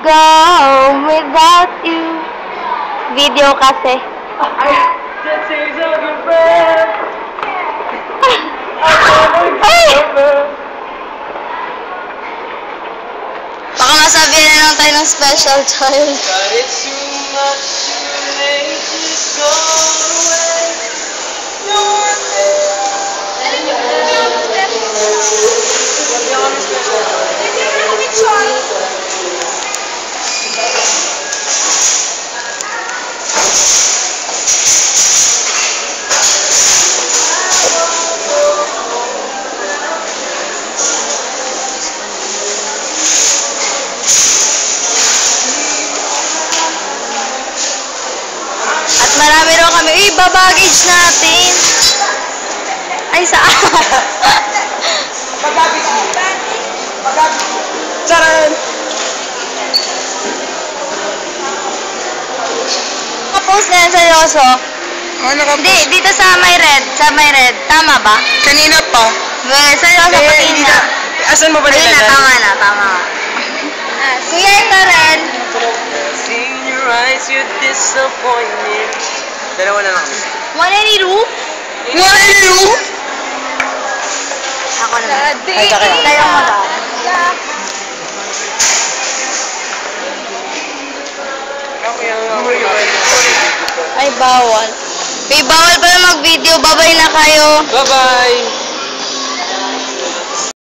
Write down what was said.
go without you. Video kasi. The taste of your breath. Baka masabihan na lang tayo ng special child. But it's too much too late, just go away. You're there. At marami rin kami, babagage natin. Ay, saan? Pagabit mo. Pagabit mo. Charan! Post na yan, seryoso. Hindi, Nakapost. dito sa may red. Sa may red. Tama ba? Kanina pa. Well, seryoso, Hindi kanina. Asan mo ba Ayun na, nilagay? tama na, tama. Kuya, ito rin. See in your eyes, you're disappointed. Dalawa na lang kami. 182? Ako na. Ay, sakit. Tayo mo ba? Ay, bawal. May bawal pala mag-video. Babay na kayo. Bye-bye!